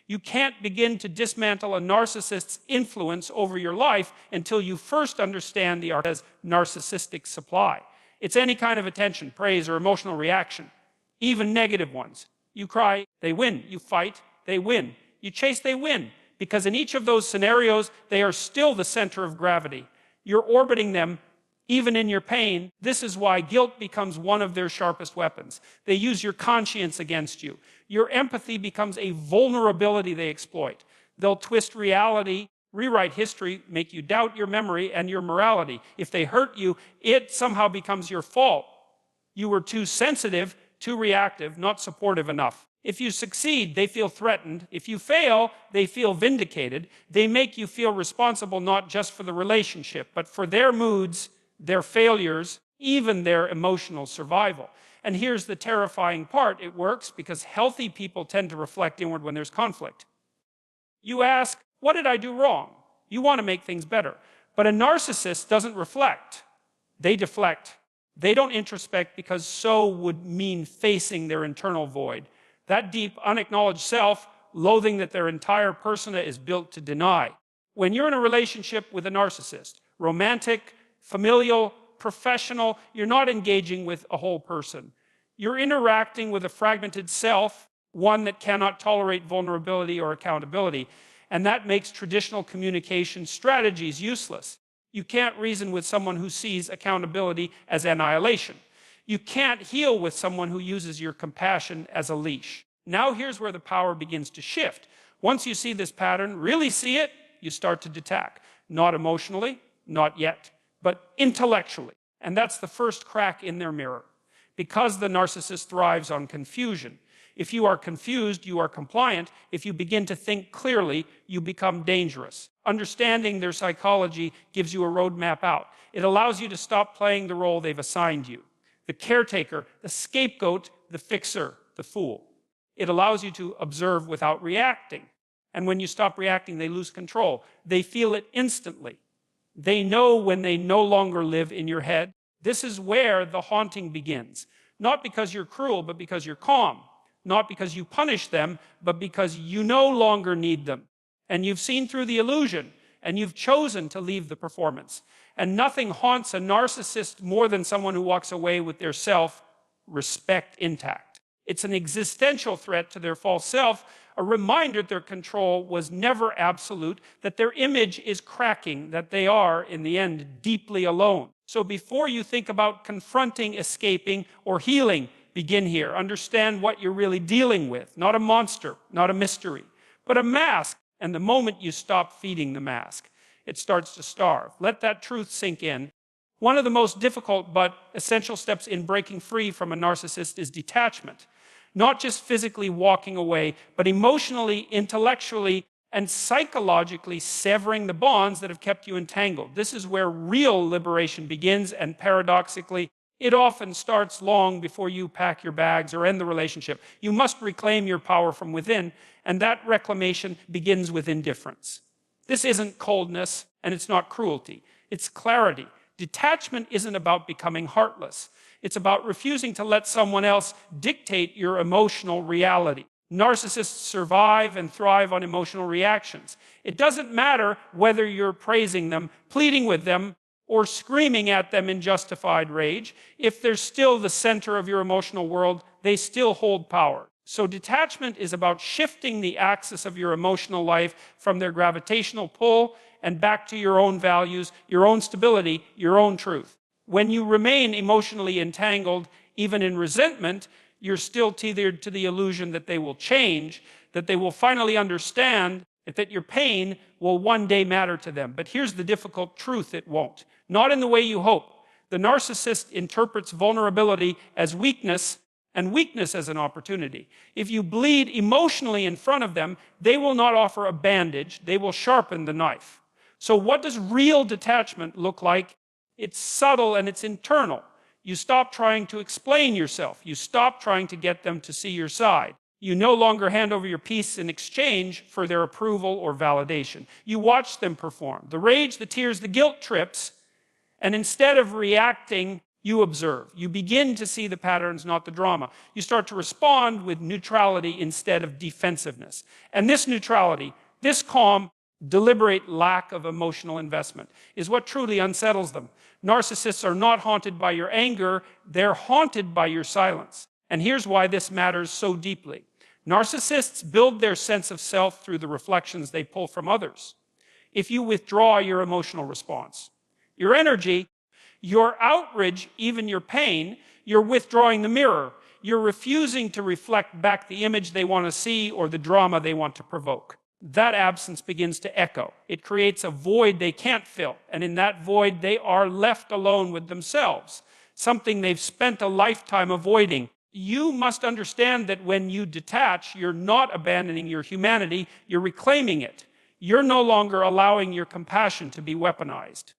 You can't begin to dismantle a narcissist's influence over your life until you first understand the art as narcissistic supply. It's any kind of attention, praise, or emotional reaction, even negative ones. You cry, they win. You fight, they win. You chase, they win. Because in each of those scenarios, they are still the center of gravity. You're orbiting them even in your pain. This is why guilt becomes one of their sharpest weapons. They use your conscience against you. Your empathy becomes a vulnerability they exploit. They'll twist reality, rewrite history, make you doubt your memory and your morality. If they hurt you, it somehow becomes your fault. You were too sensitive, too reactive, not supportive enough. If you succeed, they feel threatened. If you fail, they feel vindicated. They make you feel responsible not just for the relationship, but for their moods, their failures, even their emotional survival. And here's the terrifying part. It works because healthy people tend to reflect inward when there's conflict. You ask, what did I do wrong? You want to make things better. But a narcissist doesn't reflect. They deflect. They don't introspect because so would mean facing their internal void. That deep, unacknowledged self, loathing that their entire persona is built to deny. When you're in a relationship with a narcissist, romantic, familial, professional, you're not engaging with a whole person. You're interacting with a fragmented self, one that cannot tolerate vulnerability or accountability. And that makes traditional communication strategies useless. You can't reason with someone who sees accountability as annihilation. You can't heal with someone who uses your compassion as a leash. Now here's where the power begins to shift. Once you see this pattern, really see it, you start to detach. Not emotionally, not yet, but intellectually. And that's the first crack in their mirror. Because the narcissist thrives on confusion. If you are confused, you are compliant. If you begin to think clearly, you become dangerous. Understanding their psychology gives you a roadmap out. It allows you to stop playing the role they've assigned you. The caretaker, the scapegoat, the fixer, the fool. It allows you to observe without reacting. And when you stop reacting, they lose control. They feel it instantly. They know when they no longer live in your head. This is where the haunting begins. Not because you're cruel, but because you're calm. Not because you punish them, but because you no longer need them. And you've seen through the illusion, and you've chosen to leave the performance. And nothing haunts a narcissist more than someone who walks away with their self-respect intact. It's an existential threat to their false self, a reminder that their control was never absolute, that their image is cracking, that they are, in the end, deeply alone. So before you think about confronting, escaping, or healing, begin here. Understand what you're really dealing with. Not a monster, not a mystery, but a mask. And the moment you stop feeding the mask, it starts to starve. Let that truth sink in. One of the most difficult but essential steps in breaking free from a narcissist is detachment. Not just physically walking away, but emotionally, intellectually, and psychologically severing the bonds that have kept you entangled. This is where real liberation begins, and paradoxically, it often starts long before you pack your bags or end the relationship. You must reclaim your power from within, and that reclamation begins with indifference. This isn't coldness, and it's not cruelty. It's clarity. Detachment isn't about becoming heartless. It's about refusing to let someone else dictate your emotional reality. Narcissists survive and thrive on emotional reactions. It doesn't matter whether you're praising them, pleading with them, or screaming at them in justified rage. If they're still the center of your emotional world, they still hold power. So detachment is about shifting the axis of your emotional life from their gravitational pull and back to your own values, your own stability, your own truth. When you remain emotionally entangled, even in resentment, you're still tethered to the illusion that they will change, that they will finally understand, that your pain will one day matter to them. But here's the difficult truth: it won't. Not in the way you hope. The narcissist interprets vulnerability as weakness and weakness as an opportunity. If you bleed emotionally in front of them, they will not offer a bandage, they will sharpen the knife. So what does real detachment look like? It's subtle and it's internal. You stop trying to explain yourself. You stop trying to get them to see your side. You no longer hand over your peace in exchange for their approval or validation. You watch them perform. The rage, the tears, the guilt trips, and instead of reacting, You observe. You begin to see the patterns, not the drama. You start to respond with neutrality instead of defensiveness. And this neutrality, this calm, deliberate lack of emotional investment is what truly unsettles them. Narcissists are not haunted by your anger, they're haunted by your silence. And here's why this matters so deeply. Narcissists build their sense of self through the reflections they pull from others. If you withdraw your emotional response, your energy, your outrage, even your pain, you're withdrawing the mirror. You're refusing to reflect back the image they want to see or the drama they want to provoke. That absence begins to echo. It creates a void they can't fill. And in that void, they are left alone with themselves, something they've spent a lifetime avoiding. You must understand that when you detach, you're not abandoning your humanity, you're reclaiming it. You're no longer allowing your compassion to be weaponized.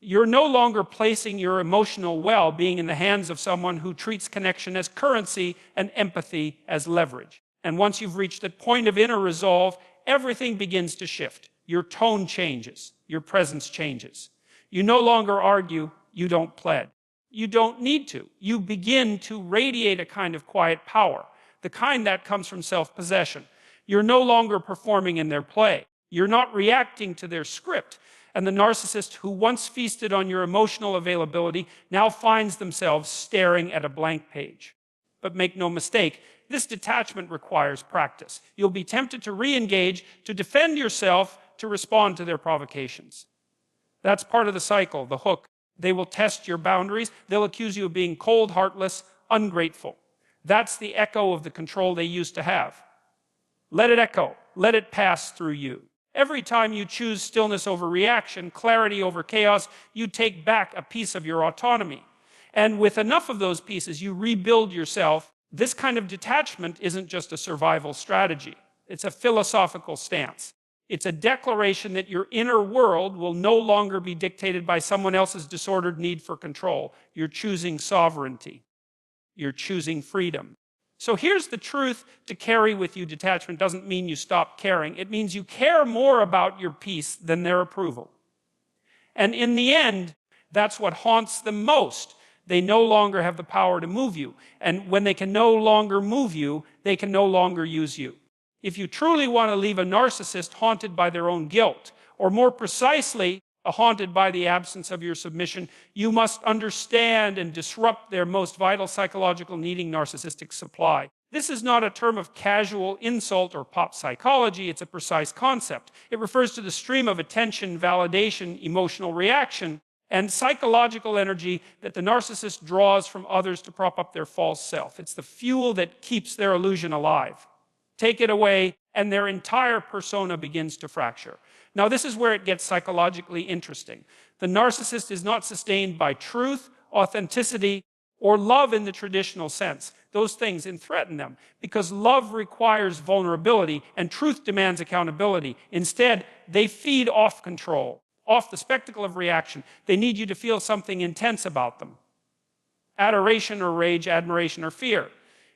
You're no longer placing your emotional well-being in the hands of someone who treats connection as currency and empathy as leverage. And once you've reached that point of inner resolve, everything begins to shift. Your tone changes. Your presence changes. You no longer argue. You don't plead. You don't need to. You begin to radiate a kind of quiet power, the kind that comes from self-possession. You're no longer performing in their play. You're not reacting to their script. And the narcissist who once feasted on your emotional availability now finds themselves staring at a blank page. But make no mistake, this detachment requires practice. You'll be tempted to re-engage, to defend yourself, to respond to their provocations. That's part of the cycle, the hook. They will test your boundaries. They'll accuse you of being cold, heartless, ungrateful. That's the echo of the control they used to have. Let it echo. Let it pass through you. Every time you choose stillness over reaction, clarity over chaos, you take back a piece of your autonomy. And with enough of those pieces, you rebuild yourself. This kind of detachment isn't just a survival strategy. It's a philosophical stance. It's a declaration that your inner world will no longer be dictated by someone else's disordered need for control. You're choosing sovereignty. You're choosing freedom. So here's the truth to carry with you. Detachment doesn't mean you stop caring. It means you care more about your peace than their approval. And in the end, that's what haunts them most. They no longer have the power to move you. And when they can no longer move you, they can no longer use you. If you truly want to leave a narcissist haunted by their own guilt, or more precisely, haunted by the absence of your submission, you must understand and disrupt their most vital psychological needing narcissistic supply. This is not a term of casual insult or pop psychology, it's a precise concept. It refers to the stream of attention, validation, emotional reaction, and psychological energy that the narcissist draws from others to prop up their false self. It's the fuel that keeps their illusion alive. Take it away, and their entire persona begins to fracture. Now, this is where it gets psychologically interesting. The narcissist is not sustained by truth, authenticity, or love in the traditional sense. Those things threaten them, because love requires vulnerability, and truth demands accountability. Instead, they feed off control, off the spectacle of reaction. They need you to feel something intense about them. Adoration or rage, admiration or fear.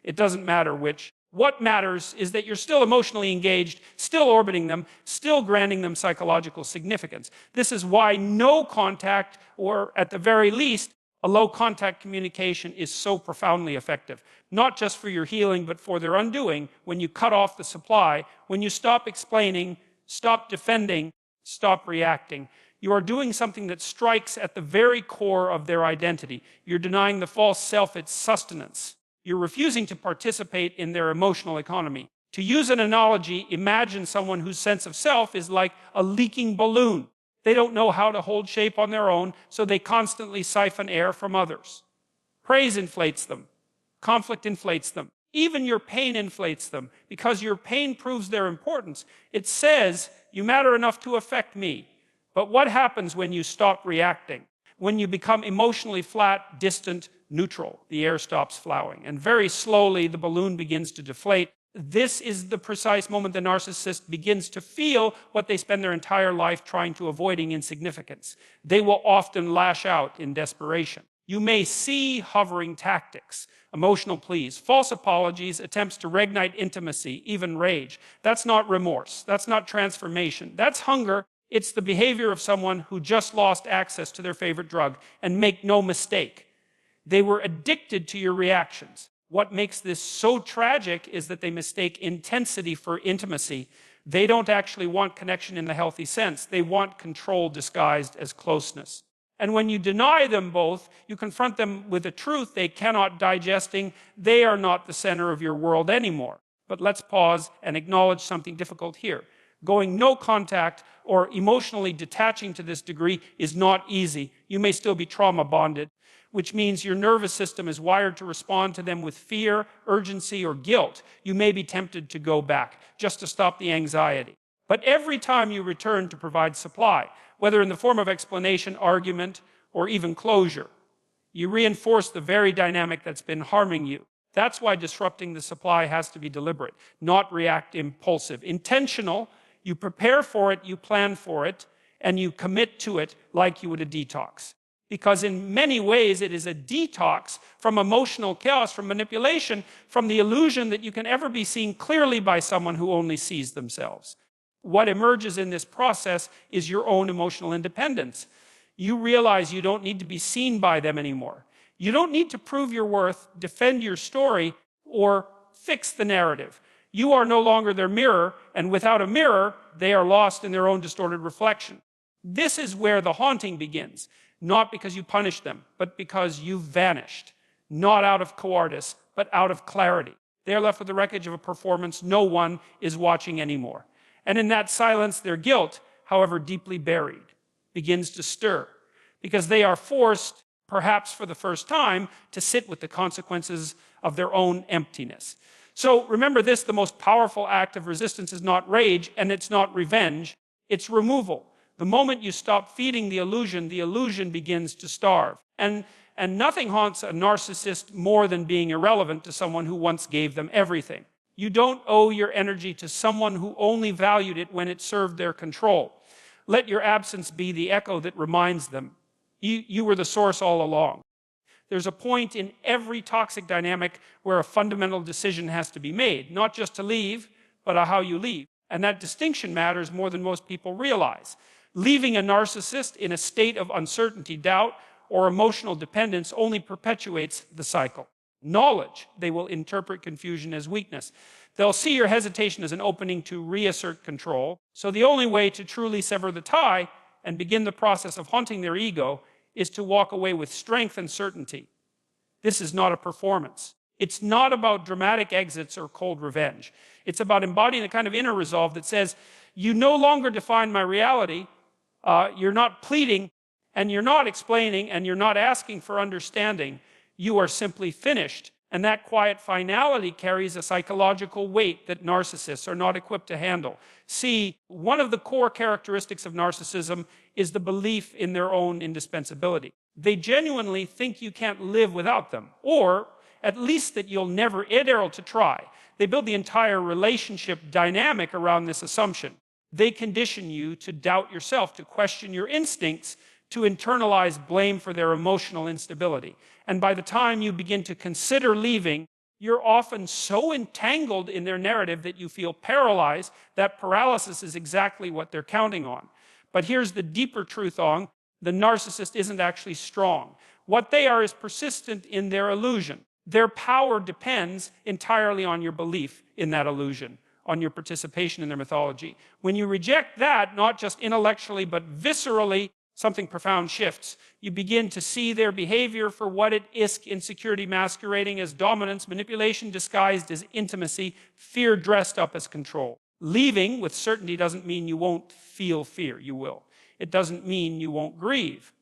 It doesn't matter which. What matters is that you're still emotionally engaged, still orbiting them, still granting them psychological significance. This is why no contact, or at the very least, a low contact communication is so profoundly effective. Not just for your healing, but for their undoing. When you cut off the supply, when you stop explaining, stop defending, stop reacting, you are doing something that strikes at the very core of their identity. You're denying the false self its sustenance. You're refusing to participate in their emotional economy. To use an analogy, imagine someone whose sense of self is like a leaking balloon. They don't know how to hold shape on their own, so they constantly siphon air from others. Praise inflates them. Conflict inflates them. Even your pain inflates them, because your pain proves their importance. It says, you matter enough to affect me. But what happens when you stop reacting? When you become emotionally flat, distant, neutral, the air stops flowing, and very slowly the balloon begins to deflate. This is the precise moment the narcissist begins to feel what they spend their entire life trying to avoiding: insignificance. They will often lash out in desperation. You may see hovering tactics, emotional pleas, false apologies, attempts to reignite intimacy, even rage. That's not remorse. That's not transformation. That's hunger. It's the behavior of someone who just lost access to their favorite drug. And make no mistake, They were addicted to your reactions. What makes this so tragic is that they mistake intensity for intimacy. They don't actually want connection in the healthy sense. They want control disguised as closeness. And when you deny them both, you confront them with a truth they cannot digesting. They are not the center of your world anymore. But let's pause and acknowledge something difficult here. Going no contact or emotionally detaching to this degree is not easy. You may still be trauma bonded, which means your nervous system is wired to respond to them with fear, urgency, or guilt. You may be tempted to go back just to stop the anxiety. But every time you return to provide supply, whether in the form of explanation, argument, or even closure, you reinforce the very dynamic that's been harming you. That's why disrupting the supply has to be deliberate, not react impulsive. Intentional, you prepare for it, you plan for it, and you commit to it like you would a detox. Because in many ways it is a detox from emotional chaos, from manipulation, from the illusion that you can ever be seen clearly by someone who only sees themselves. What emerges in this process is your own emotional independence. You realize you don't need to be seen by them anymore. You don't need to prove your worth, defend your story, or fix the narrative. You are no longer their mirror, and without a mirror, they are lost in their own distorted reflection. This is where the haunting begins, not because you punish them, but because you've vanished, not out of cowardice, but out of clarity. They are left with the wreckage of a performance no one is watching anymore. And in that silence, their guilt, however deeply buried, begins to stir, because they are forced, perhaps for the first time, to sit with the consequences of their own emptiness. So remember this, the most powerful act of resistance is not rage, and it's not revenge, it's removal. The moment you stop feeding the illusion begins to starve. And nothing haunts a narcissist more than being irrelevant to someone who once gave them everything. You don't owe your energy to someone who only valued it when it served their control. Let your absence be the echo that reminds them you were the source all along. There's a point in every toxic dynamic where a fundamental decision has to be made, not just to leave, but how you leave. And that distinction matters more than most people realize. Leaving a narcissist in a state of uncertainty, doubt, or emotional dependence only perpetuates the cycle. Knowledge, they will interpret confusion as weakness. They'll see your hesitation as an opening to reassert control. So the only way to truly sever the tie and begin the process of haunting their ego is to walk away with strength and certainty. This is not a performance. It's not about dramatic exits or cold revenge. It's about embodying the kind of inner resolve that says, you no longer define my reality, you're not pleading, and you're not explaining, and you're not asking for understanding. You are simply finished. And that quiet finality carries a psychological weight that narcissists are not equipped to handle. See, one of the core characteristics of narcissism is the belief in their own indispensability. They genuinely think you can't live without them, or at least that you'll never dare to try. They build the entire relationship dynamic around this assumption. They condition you to doubt yourself, to question your instincts, to internalize blame for their emotional instability. And by the time you begin to consider leaving, you're often so entangled in their narrative that you feel paralyzed. That paralysis is exactly what they're counting on. But here's the deeper truth on, the narcissist isn't actually strong. What they are is persistent in their illusion. Their power depends entirely on your belief in that illusion, on your participation in their mythology. When you reject that, not just intellectually, but viscerally, something profound shifts. You begin to see their behavior for what it is: insecurity masquerading as dominance, manipulation disguised as intimacy, fear dressed up as control. Leaving with certainty doesn't mean you won't feel fear. You will. It doesn't mean you won't grieve.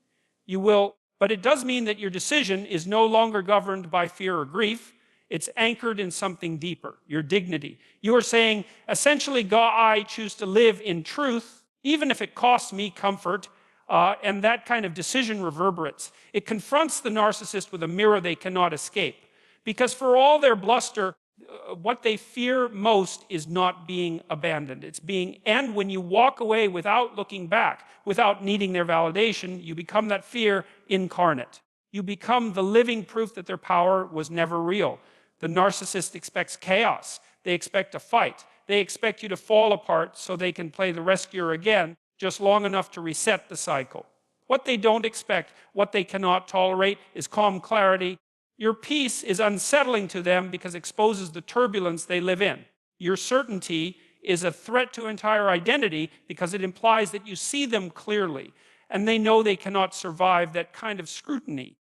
You will, but it does mean that your decision is no longer governed by fear or grief. It's anchored in something deeper, your dignity. You are saying, essentially, God, I choose to live in truth, even if it costs me comfort. And that kind of decision reverberates. It confronts the narcissist with a mirror they cannot escape. Because for all their bluster, what they fear most is not being abandoned. It's being, and when you walk away without looking back, without needing their validation, you become that fear incarnate. You become the living proof that their power was never real. The narcissist expects chaos. They expect a fight. They expect you to fall apart so they can play the rescuer again, just long enough to reset the cycle. What they don't expect, what they cannot tolerate, is calm clarity. Your peace is unsettling to them because it exposes the turbulence they live in. Your certainty is a threat to entire identity because it implies that you see them clearly, and they know they cannot survive that kind of scrutiny.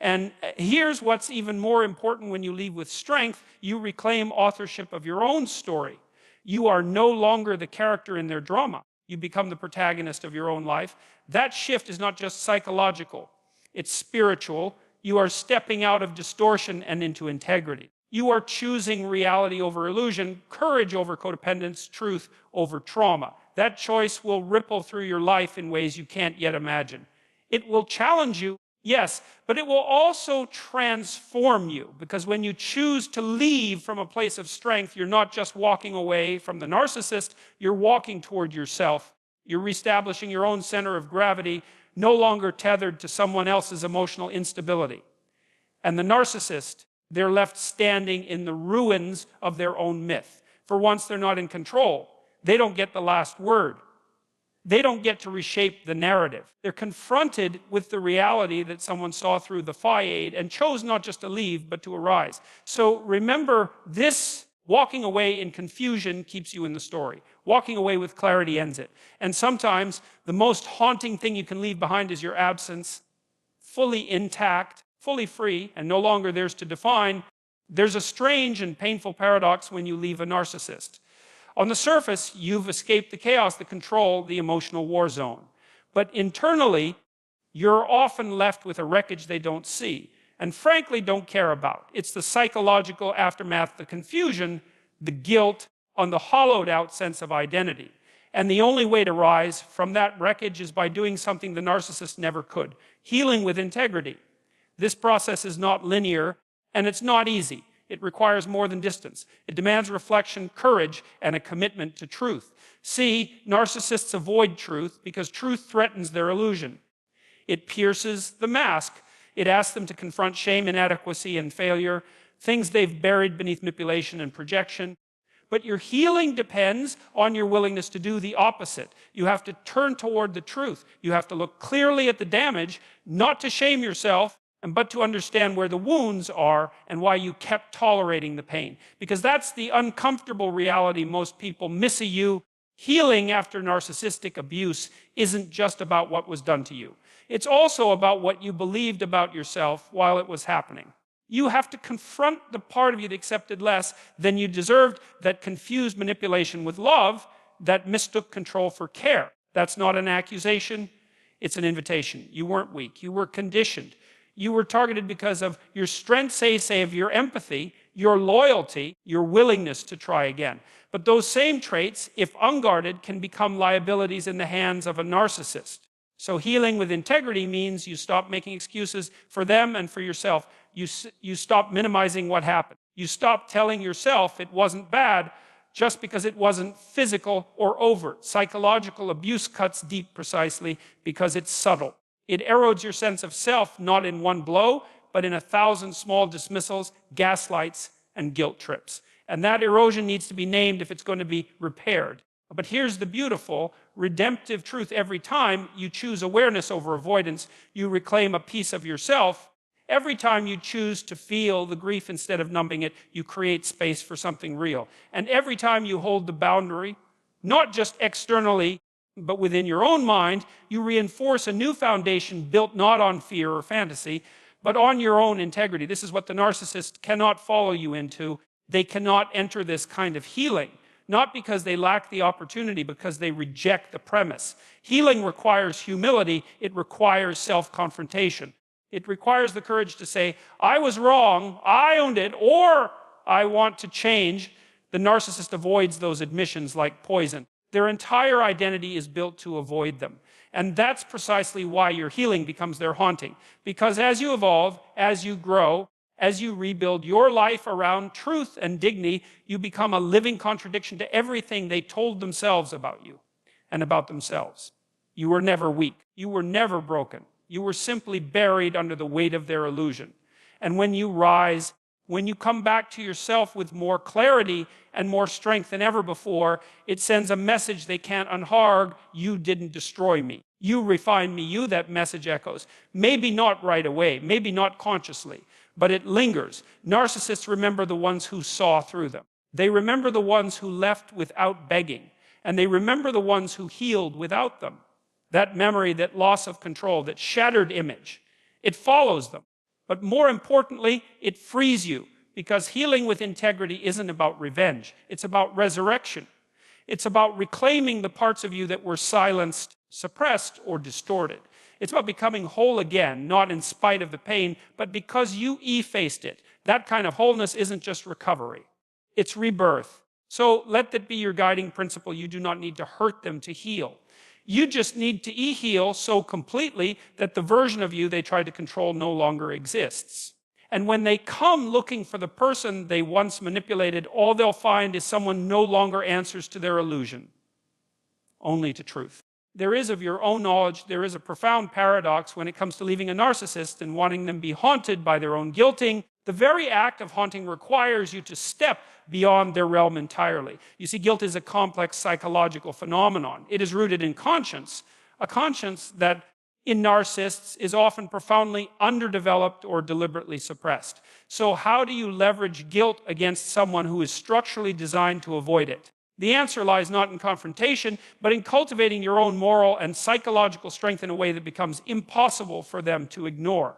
And here's what's even more important: when you leave with strength, you reclaim authorship of your own story. You are no longer the character in their drama. You become the protagonist of your own life. That shift is not just psychological, it's spiritual. You are stepping out of distortion and into integrity. You are choosing reality over illusion, courage over codependence, truth over trauma. That choice will ripple through your life in ways you can't yet imagine. It will challenge you, yes, but it will also transform you, because when you choose to leave from a place of strength, you're not just walking away from the narcissist, you're walking toward yourself. You're reestablishing your own center of gravity, no longer tethered to someone else's emotional instability. And the narcissist, they're left standing in the ruins of their own myth. For once, they're not in control. They don't get the last word. They don't get to reshape the narrative. They're confronted with the reality that someone saw through the facade and chose not just to leave, but to arise. So remember, this walking away in confusion keeps you in the story. Walking away with clarity ends it. And sometimes the most haunting thing you can leave behind is your absence, fully intact, fully free, and no longer theirs to define. There's a strange and painful paradox when you leave a narcissist. On the surface, you've escaped the chaos, the control, the emotional war zone. But internally, you're often left with a wreckage they don't see, and frankly don't care about. It's the psychological aftermath, the confusion, the guilt, on the hollowed out sense of identity. And the only way to rise from that wreckage is by doing something the narcissist never could: healing with integrity. This process is not linear, and it's not easy. It requires more than distance. It demands reflection, courage, and a commitment to truth. See, narcissists avoid truth because truth threatens their illusion. It pierces the mask. It asks them to confront shame, inadequacy, and failure, things they've buried beneath manipulation and projection. But your healing depends on your willingness to do the opposite. You have to turn toward the truth. You have to look clearly at the damage, not to shame yourself, but to understand where the wounds are and why you kept tolerating the pain. Because that's the uncomfortable reality most people miss of you. Healing after narcissistic abuse isn't just about what was done to you. It's also about what you believed about yourself while it was happening. You have to confront the part of you that accepted less than you deserved, that confused manipulation with love, that mistook control for care. That's not an accusation, it's an invitation. You weren't weak, you were conditioned. You were targeted because of your strength, say of your empathy, your loyalty, your willingness to try again. But those same traits, if unguarded, can become liabilities in the hands of a narcissist. So healing with integrity means you stop making excuses for them and for yourself. You stop minimizing what happened. You stop telling yourself it wasn't bad just because it wasn't physical or overt. Psychological abuse cuts deep precisely because it's subtle. It erodes your sense of self, not in one blow, but in 1,000 small dismissals, gaslights, and guilt trips. And that erosion needs to be named if it's going to be repaired. But here's the beautiful, redemptive truth. Every time you choose awareness over avoidance, you reclaim a piece of yourself. Every time you choose to feel the grief instead of numbing it, you create space for something real. And every time you hold the boundary, not just externally, but within your own mind, you reinforce a new foundation built not on fear or fantasy, but on your own integrity. This is what the narcissist cannot follow you into. They cannot enter this kind of healing, not because they lack the opportunity, because they reject the premise. Healing requires humility. It requires self-confrontation. It requires the courage to say, I was wrong, I owned it, or I want to change. The narcissist avoids those admissions like poison. Their entire identity is built to avoid them. And that's precisely why your healing becomes their haunting. Because as you evolve, as you grow, as you rebuild your life around truth and dignity, you become a living contradiction to everything they told themselves about you and about themselves. You were never weak. You were never broken. You were simply buried under the weight of their illusion. And when you rise, when you come back to yourself with more clarity and more strength than ever before, it sends a message they can't unharg: you didn't destroy me. You refine me, you, that message echoes. Maybe not right away, maybe not consciously, but it lingers. Narcissists remember the ones who saw through them. They remember the ones who left without begging, and they remember the ones who healed without them. That memory, that loss of control, that shattered image, it follows them. But more importantly, it frees you, because healing with integrity isn't about revenge. It's about resurrection. It's about reclaiming the parts of you that were silenced, suppressed, or distorted. It's about becoming whole again, not in spite of the pain, but because you effaced it. That kind of wholeness isn't just recovery. It's rebirth. So let that be your guiding principle. You do not need to hurt them to heal. You just need to heal so completely that the version of you they tried to control no longer exists. And when they come looking for the person they once manipulated, all they'll find is someone no longer answers to their illusion, only to truth. There is, of your own knowledge, there is a profound paradox when it comes to leaving a narcissist and wanting them to be haunted by their own guilting. The very act of haunting requires you to step beyond their realm entirely. You see, guilt is a complex psychological phenomenon. It is rooted in conscience, a conscience that in narcissists is often profoundly underdeveloped or deliberately suppressed. So how do you leverage guilt against someone who is structurally designed to avoid it? The answer lies not in confrontation, but in cultivating your own moral and psychological strength in a way that becomes impossible for them to ignore.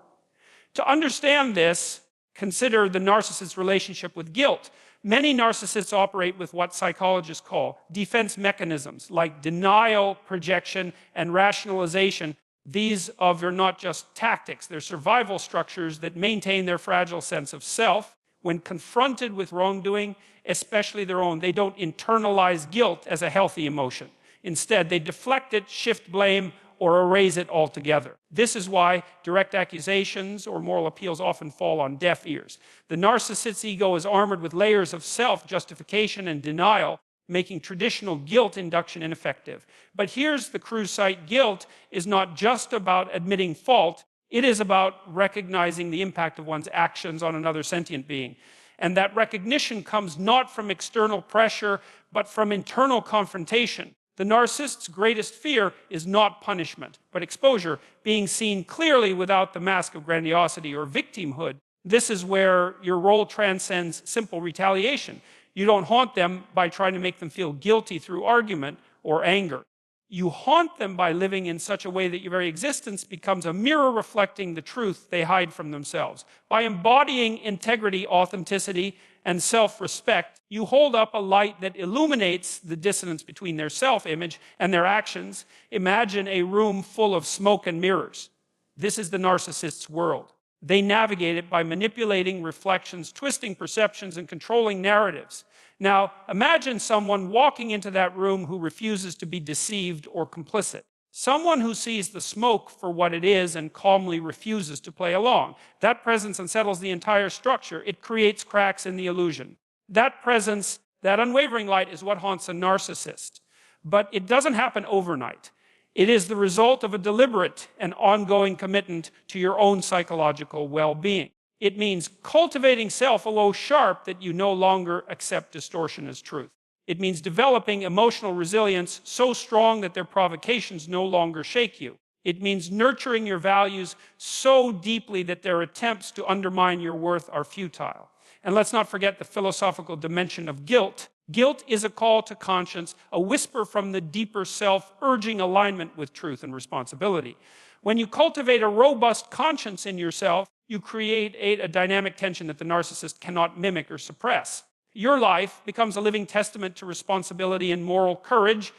To understand this, consider the narcissist's relationship with guilt. Many narcissists operate with what psychologists call defense mechanisms, like denial, projection, and rationalization. These are not just tactics, they're survival structures that maintain their fragile sense of self. When confronted with wrongdoing, especially their own, they don't internalize guilt as a healthy emotion. Instead, they deflect it, shift blame, or erase it altogether. This is why direct accusations or moral appeals often fall on deaf ears. The narcissist's ego is armored with layers of self-justification and denial, making traditional guilt induction ineffective. But here's the crucial sight. Guilt is not just about admitting fault, it is about recognizing the impact of one's actions on another sentient being. And that recognition comes not from external pressure, but from internal confrontation. The narcissist's greatest fear is not punishment, but exposure, being seen clearly without the mask of grandiosity or victimhood. This is where your role transcends simple retaliation. You don't haunt them by trying to make them feel guilty through argument or anger. You haunt them by living in such a way that your very existence becomes a mirror reflecting the truth they hide from themselves. By embodying integrity, authenticity, and self-respect, you hold up a light that illuminates the dissonance between their self-image and their actions. Imagine a room full of smoke and mirrors. This is the narcissist's world. They navigate it by manipulating reflections, twisting perceptions, and controlling narratives. Now, imagine someone walking into that room who refuses to be deceived or complicit. Someone who sees the smoke for what it is and calmly refuses to play along. That presence unsettles the entire structure. It creates cracks in the illusion. That presence, that unwavering light, is what haunts a narcissist. But it doesn't happen overnight. It is the result of a deliberate and ongoing commitment to your own psychological well-being. It means cultivating self so sharp that you no longer accept distortion as truth. It means developing emotional resilience so strong that their provocations no longer shake you. It means nurturing your values so deeply that their attempts to undermine your worth are futile. And let's not forget the philosophical dimension of guilt. Guilt is a call to conscience, a whisper from the deeper self, urging alignment with truth and responsibility. When you cultivate a robust conscience in yourself, you create a dynamic tension that the narcissist cannot mimic or suppress. Your life becomes a living testament to responsibility and moral courage,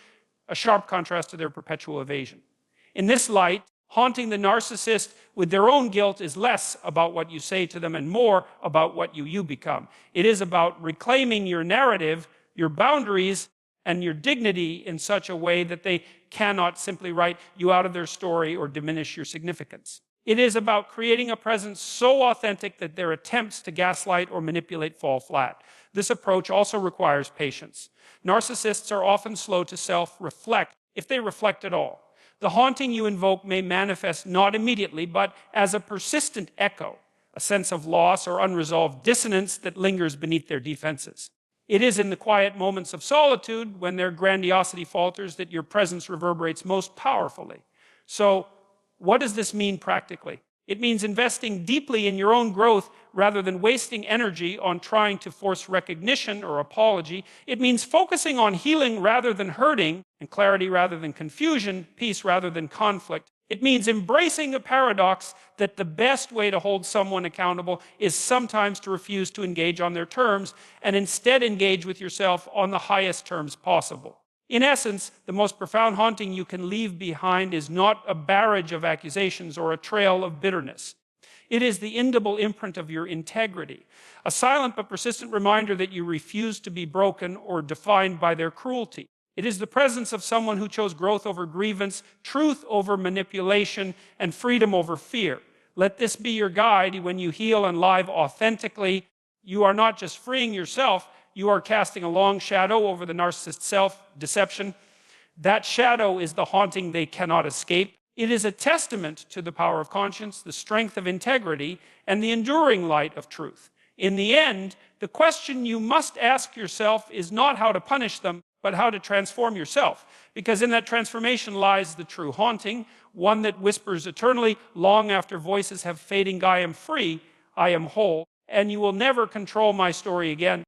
a sharp contrast to their perpetual evasion. In this light, haunting the narcissist with their own guilt is less about what you say to them and more about what you become. It is about reclaiming your narrative, your boundaries, and your dignity in such a way that they cannot simply write you out of their story or diminish your significance. It is about creating a presence so authentic that their attempts to gaslight or manipulate fall flat. This approach also requires patience. Narcissists are often slow to self-reflect, if they reflect at all. The haunting you invoke may manifest not immediately, but as a persistent echo, a sense of loss or unresolved dissonance that lingers beneath their defenses. It is in the quiet moments of solitude, when their grandiosity falters, that your presence reverberates most powerfully. So what does this mean practically? It means investing deeply in your own growth rather than wasting energy on trying to force recognition or apology. It means focusing on healing rather than hurting, and clarity rather than confusion, peace rather than conflict. It means embracing a paradox that the best way to hold someone accountable is sometimes to refuse to engage on their terms and instead engage with yourself on the highest terms possible. In essence, the most profound haunting you can leave behind is not a barrage of accusations or a trail of bitterness. It is the indelible imprint of your integrity, a silent but persistent reminder that you refuse to be broken or defined by their cruelty. It is the presence of someone who chose growth over grievance, truth over manipulation, and freedom over fear. Let this be your guide when you heal and live authentically. You are not just freeing yourself, you are casting a long shadow over the narcissist's self-deception. That shadow is the haunting they cannot escape. It is a testament to the power of conscience, the strength of integrity, and the enduring light of truth. In the end, the question you must ask yourself is not how to punish them, but how to transform yourself. Because in that transformation lies the true haunting, one that whispers eternally, long after voices have fading, I am free, I am whole, and you will never control my story again.